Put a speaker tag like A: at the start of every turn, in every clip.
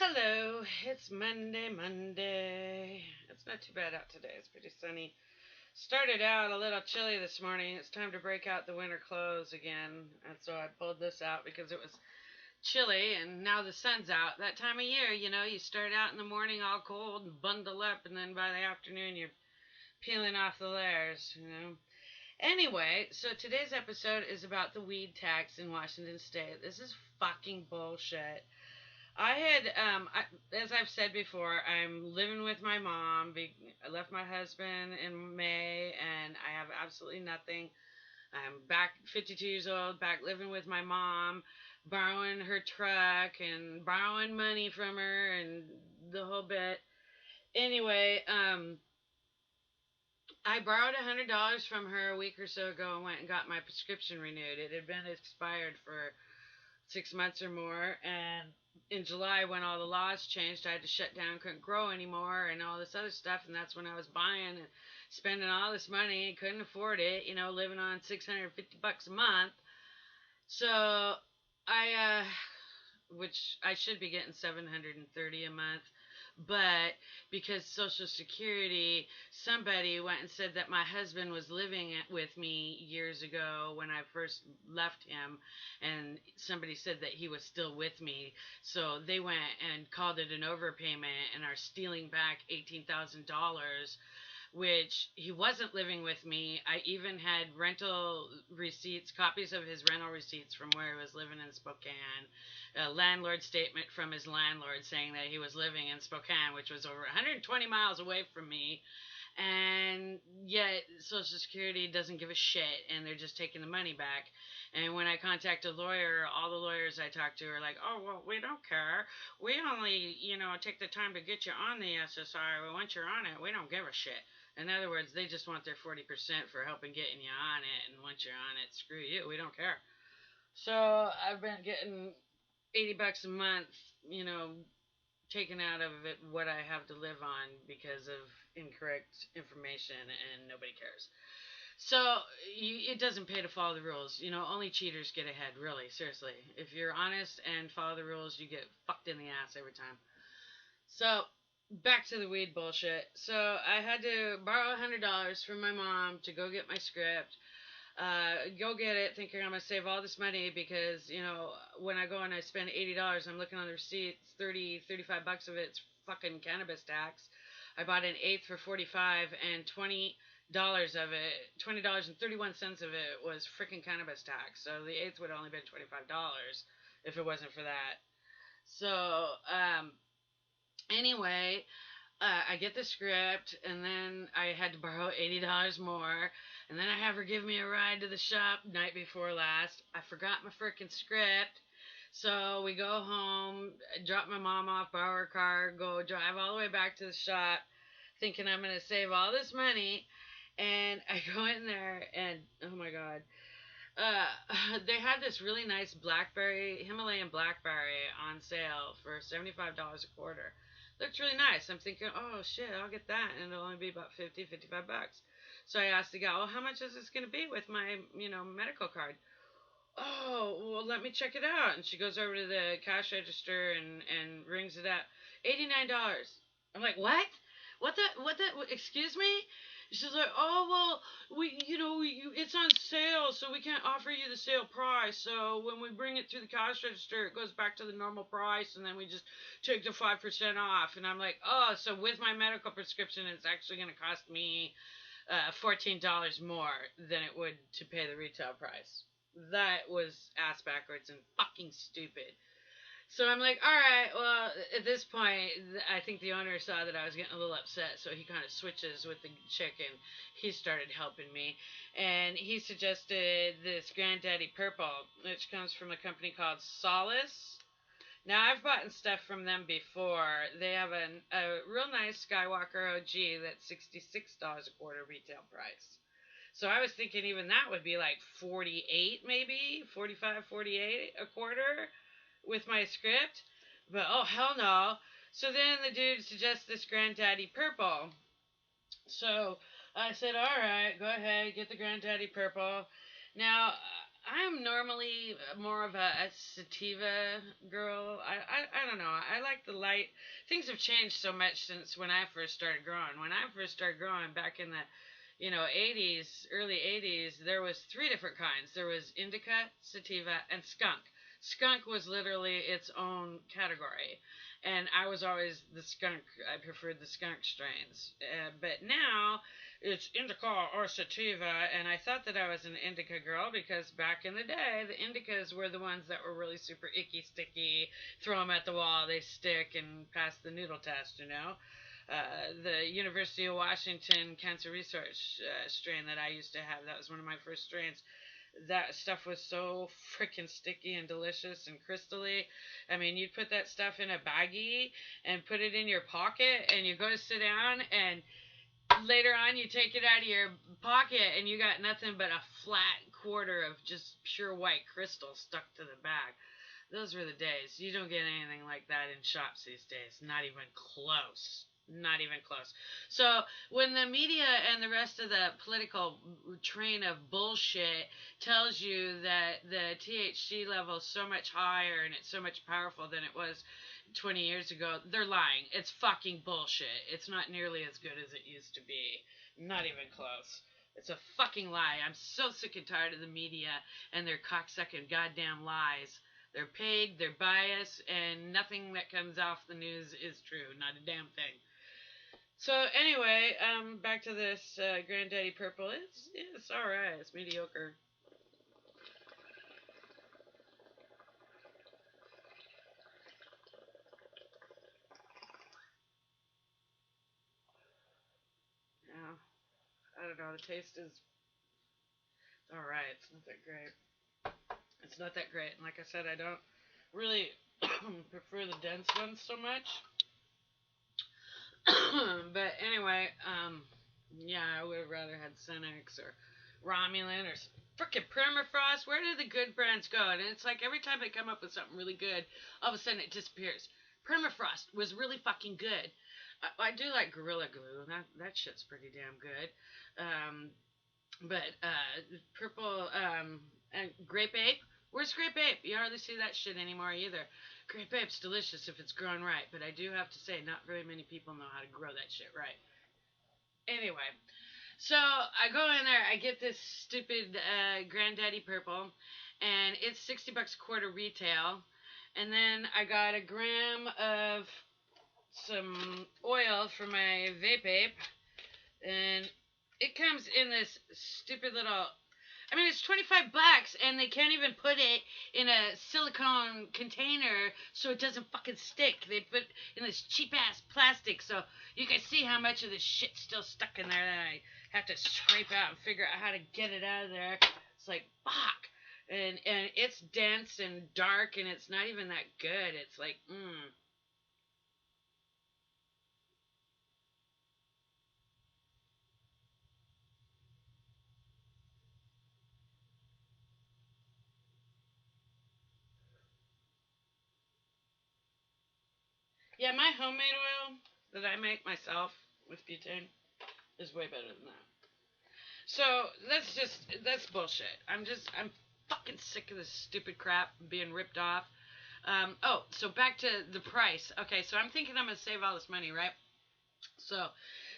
A: Hello, it's Monday. It's not too bad out today. It's pretty sunny. Started out a little chilly this morning. It's time to break out the winter clothes again. And so I pulled this out because it was chilly and now the sun's out. That time of year, you start out in the morning all cold and bundle up, and then by the afternoon you're peeling off the layers. Anyway, so today's episode is about the weed tax in Washington State. This is fucking bullshit. I had, as I've said before, I'm living with my mom. I left my husband in May, and I have absolutely nothing. I'm back, 52 years old, back living with my mom, borrowing her truck and borrowing money from her and the whole bit. Anyway, I borrowed $100 from her a week or so ago and went and got my prescription renewed. It had been expired for 6 months or more. And in July, when all the laws changed, I had to shut down, couldn't grow anymore, and all this other stuff. And that's when I was buying and spending all this money, couldn't afford it, living on $650 a month. So I, which I should be getting 730 a month. But because Social Security, somebody went and said that my husband was living with me years ago when I first left him, and somebody said that he was still with me. So they went and called it an overpayment and are stealing back $18,000, which he wasn't living with me. I even had rental receipts, copies of his rental receipts from where he was living in Spokane, a landlord statement from his landlord saying that he was living in Spokane, which was over 120 miles away from me. And yet, Social Security doesn't give a shit, and they're just taking the money back. And when I contact a lawyer, all the lawyers I talk to are like, "Oh, well, we don't care. We only, take the time to get you on the SSI. Once you're on it, we don't give a shit." In other words, they just want their 40% for helping getting you on it, and once you're on it, screw you, we don't care. So I've been getting $80 a month, you know, taken out of it what I have to live on because of incorrect information, and nobody cares. So it doesn't pay to follow the rules. Only cheaters get ahead, really, seriously. If you're honest and follow the rules, you get fucked in the ass every time. So back to the weed bullshit. So I had to borrow $100 from my mom to go get my script. Go get it, thinking I'm gonna save all this money because when I go and I spend $80, I'm looking on the receipts, 35 bucks of it's fucking cannabis tax. I bought an eighth for 45, and $20 of it, $20.31 of it was freaking cannabis tax. So the eighth would have only been $25 if it wasn't for that. So anyway, I get the script, and then I had to borrow $80 more, and then I have her give me a ride to the shop night before last. I forgot my freaking script, so we go home, drop my mom off, borrow her car, go drive all the way back to the shop, thinking I'm gonna save all this money, and I go in there, and oh my god. They had this really nice blackberry, Himalayan blackberry on sale for $75 a quarter. Looked really nice. I'm thinking, oh shit, I'll get that, and it'll only be about 50, 55 bucks. So I asked the gal, well, how much is this going to be with my, medical card? Oh, well, let me check it out. And she goes over to the cash register and rings it up. $89. I'm like, what? Excuse me? She's like, oh, well, it's on sale, so we can't offer you the sale price. So when we bring it through the cash register, it goes back to the normal price, and then we just take the 5% off. And I'm like, oh, so with my medical prescription, it's actually going to cost me $14 more than it would to pay the retail price. That was ass backwards and fucking stupid. So I'm like, all right, well, at this point, I think the owner saw that I was getting a little upset, so he kind of switches with the chick, and he started helping me. And he suggested this Granddaddy Purple, which comes from a company called Solace. Now, I've bought stuff from them before. They have a real nice Skywalker OG that's $66 a quarter retail price. So I was thinking even that would be like 48 maybe, 45, 48 a quarter with my script. But oh hell no. So then the dude suggests this Granddaddy Purple. So I said, all right, go ahead, get the Granddaddy Purple. Now, I'm normally more of a sativa girl. I don't know. I like the light. Things have changed so much since when I first started growing. When I first started growing back in the 80s, early 80s, there was three different kinds. There was indica, sativa, and skunk. Skunk was literally its own category. And I was always the skunk. I preferred the skunk strains. But now it's indica or sativa, and I thought that I was an indica girl because back in the day, the indicas were the ones that were really super icky, sticky. Throw them at the wall, they stick, and pass the noodle test. The University of Washington Cancer Research strain that I used to have. That was one of my first strains. That stuff was so freaking sticky and delicious and crystally. I mean, you'd put that stuff in a baggie and put it in your pocket, and you go to sit down, and later on you take it out of your pocket, and you got nothing but a flat quarter of just pure white crystal stuck to the bag. Those were the days. You don't get anything like that in shops these days. Not even close. Not even close. So when the media and the rest of the political train of bullshit tells you that the THC level is so much higher and it's so much powerful than it was 20 years ago, they're lying. It's fucking bullshit. It's not nearly as good as it used to be. Not even close. It's a fucking lie. I'm so sick and tired of the media and their cocksucking goddamn lies. They're paid, they're biased, and nothing that comes off the news is true. Not a damn thing. So anyway, back to this Granddaddy Purple. It's all right. It's mediocre. Yeah, I don't know. The taste is all right. It's not that great. It's not that great. And like I said, I don't really prefer the dense ones so much. But anyway, yeah, I would have rather had Cinex or Romulan or frickin' Permafrost. Where do the good brands go? And it's like every time they come up with something really good, all of a sudden it disappears. Permafrost was really fucking good. I do like Gorilla Glue. That shit's pretty damn good. But Purple and Grape Ape. Where's Grape Ape? You hardly see that shit anymore either. Grape Ape's delicious if it's grown right, but I do have to say, not very many people know how to grow that shit right. Anyway, so I go in there, I get this stupid Granddaddy Purple, and it's 60 bucks a quarter retail. And then I got a gram of some oil for my vape ape, and it comes in this stupid little. I mean, it's 25 bucks, and they can't even put it in a silicone container so it doesn't fucking stick. They put in this cheap ass plastic, so you can see how much of this shit's still stuck in there. That I have to scrape out and figure out how to get it out of there. It's like fuck, and it's dense and dark, and it's not even that good. It's like yeah, my homemade oil that I make myself with butane is way better than that. So that's bullshit. I'm fucking sick of this stupid crap being ripped off. So back to the price. Okay, so I'm thinking I'm gonna save all this money, right? So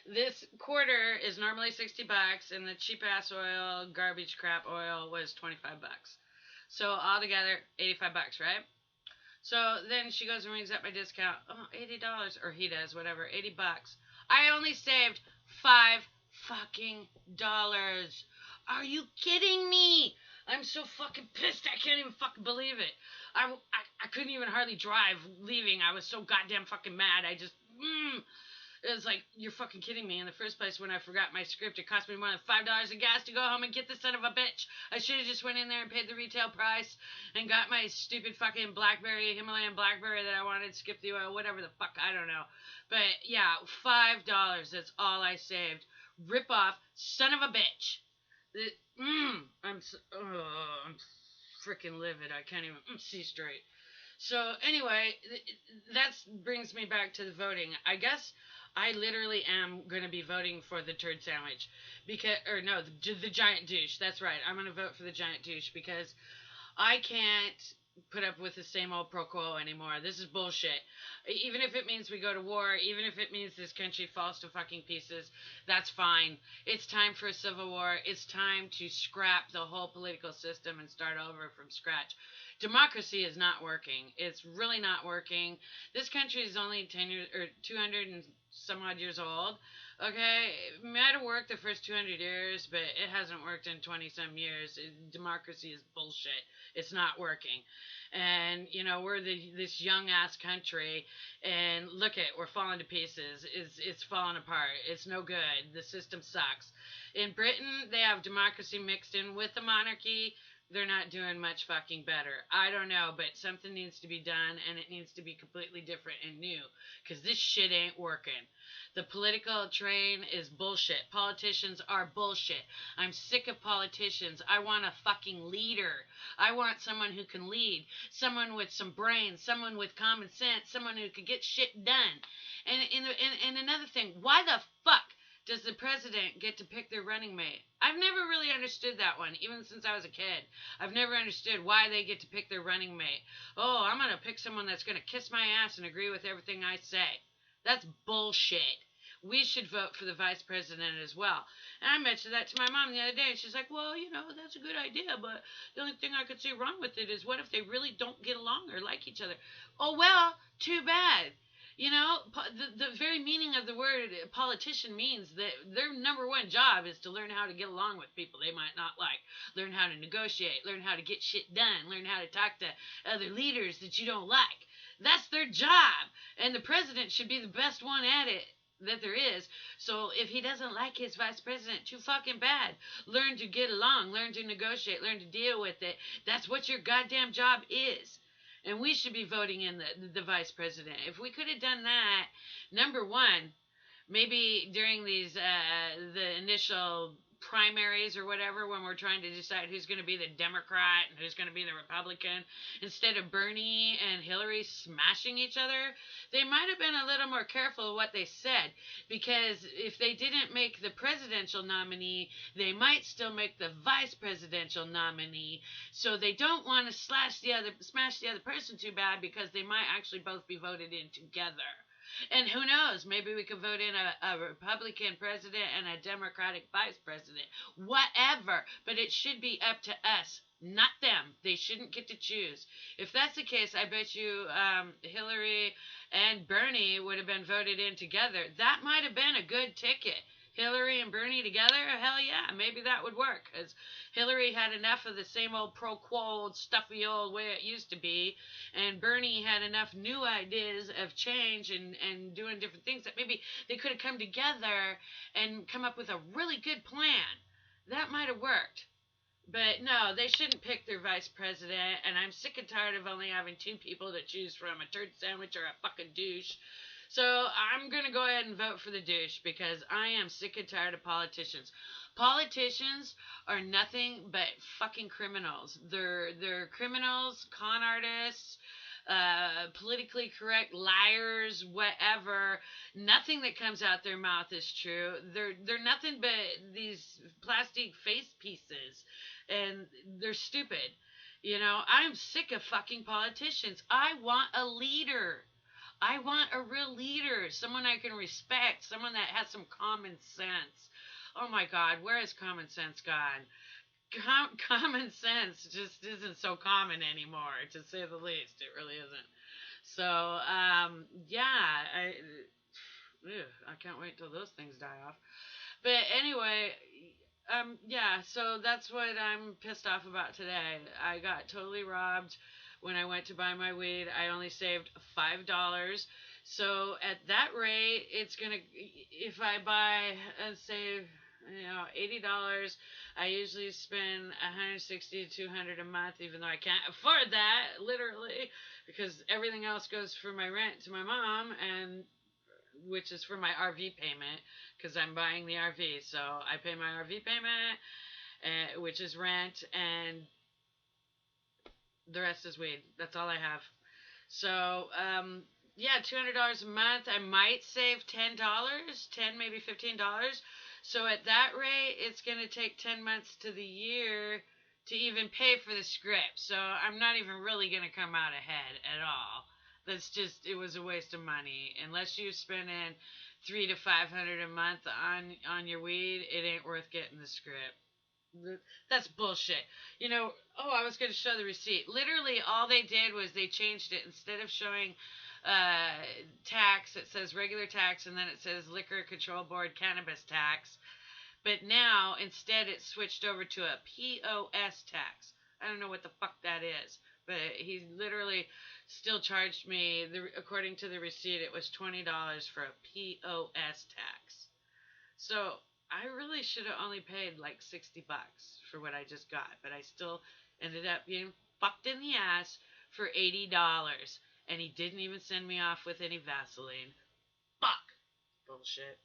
A: this quarter is normally 60 bucks, and the cheap ass oil, garbage crap oil was 25 bucks. So altogether, 85 bucks, right? So then she goes and rings up my discount. Oh, $80, or he does, whatever, 80 bucks. I only saved $5 fucking. Are you kidding me? I'm so fucking pissed. I can't even fucking believe it. I couldn't even hardly drive leaving. I was so goddamn fucking mad. I just, it was like, you're fucking kidding me. In the first place, when I forgot my script, it cost me more than $5 of gas to go home and get the son of a bitch. I should have just went in there and paid the retail price and got my stupid fucking blackberry, Himalayan blackberry that I wanted, skip the oil, whatever the fuck, I don't know. But yeah, $5, that's all I saved. Rip off, son of a bitch. I'm freaking livid. I can't even see straight. So anyway, that brings me back to the voting. I guess I literally am going to be voting for the turd sandwich because, or no, the giant douche. That's right. I'm going to vote for the giant douche because I can't put up with the same old pro quo anymore. This is bullshit. Even if it means we go to war, even if it means this country falls to fucking pieces, that's fine. It's time for a civil war. It's time to scrap the whole political system and start over from scratch. Democracy is not working. It's really not working. This country is only 10 years or 200 and some odd years old. Okay, it might have worked the first 200 years, but it hasn't worked in 20 some years. Democracy is bullshit. It's not working. And, we're this young ass country, and look at, we're falling to pieces. It's falling apart. It's no good. The system sucks. In Britain, they have democracy mixed in with the monarchy. They're not doing much fucking better. I don't know, but something needs to be done, and it needs to be completely different and new, because this shit ain't working. The political train is bullshit. Politicians are bullshit. I'm sick of politicians. I want a fucking leader. I want someone who can lead, someone with some brains, someone with common sense, someone who could get shit done. And another thing, why the fuck does the president get to pick their running mate? I've never really understood that one, even since I was a kid. I've never understood why they get to pick their running mate. Oh, I'm going to pick someone that's going to kiss my ass and agree with everything I say. That's bullshit. We should vote for the vice president as well. And I mentioned that to my mom the other day, and she's like, well, that's a good idea, but the only thing I could see wrong with it is what if they really don't get along or like each other? Oh, well, too bad. The very meaning of the word politician means that their number one job is to learn how to get along with people they might not like, learn how to negotiate, learn how to get shit done, learn how to talk to other leaders that you don't like. That's their job. And the president should be the best one at it that there is. So if he doesn't like his vice president, too fucking bad. Learn to get along, learn to negotiate, learn to deal with it. That's what your goddamn job is. And we should be voting in the vice president. If we could have done that, number one, maybe during the initial primaries or whatever, when we're trying to decide who's going to be the Democrat and who's going to be the Republican, instead of Bernie and Hillary smashing each other, they might have been a little more careful of what they said, because if they didn't make the presidential nominee, they might still make the vice presidential nominee. So they don't want to smash the other person too bad, because they might actually both be voted in together. And who knows? Maybe we could vote in a Republican president and a Democratic vice president. Whatever. But it should be up to us, not them. They shouldn't get to choose. If that's the case, I bet you Hillary and Bernie would have been voted in together. That might have been a good ticket. Hillary and Bernie together? Hell yeah, maybe that would work. Because Hillary had enough of the same old pro quo, stuffy old way it used to be, and Bernie had enough new ideas of change and doing different things that maybe they could have come together and come up with a really good plan. That might have worked. But no, they shouldn't pick their vice president, and I'm sick and tired of only having two people to choose from, a turd sandwich or a fucking douche. So I'm going to go ahead and vote for the douche, because I am sick and tired of politicians. Politicians are nothing but fucking criminals. They're criminals, con artists, politically correct liars, whatever. Nothing that comes out their mouth is true. They're nothing but these plastic face pieces, and they're stupid. I'm sick of fucking politicians. I want a leader. I want a real leader, someone I can respect, someone that has some common sense. Oh my God, where has common sense gone? Common sense just isn't so common anymore, to say the least. It really isn't. So, yeah, I can't wait till those things die off. But anyway, yeah, so that's what I'm pissed off about today. I got totally robbed when I went to buy my weed. I only saved $5. So at that rate, it's gonna, if I buy and save, $80, I usually spend 160 to 200 a month, even though I can't afford that, literally, because everything else goes for my rent to my mom, and which is for my RV payment, because I'm buying the RV. So I pay my RV payment, which is rent, and the rest is weed. That's all I have. So, yeah, $200 a month. I might save $10, 10 maybe $15. So at that rate, it's going to take 10 months to the year to even pay for the script. So I'm not even really going to come out ahead at all. That's just it was a waste of money. Unless you spend in 300 to 500 a month on your weed, it ain't worth getting the script. That's bullshit. Oh, I was going to show the receipt. Literally, all they did was they changed it. Instead of showing tax, it says regular tax, and then it says Liquor Control Board cannabis tax. But now, instead, it switched over to a POS tax. I don't know what the fuck that is. But he literally still charged me, according to the receipt, it was $20 for a POS tax. So I really should have only paid like $60 for what I just got, but I still ended up being fucked in the ass for $80, and he didn't even send me off with any Vaseline. Fuck. Bullshit.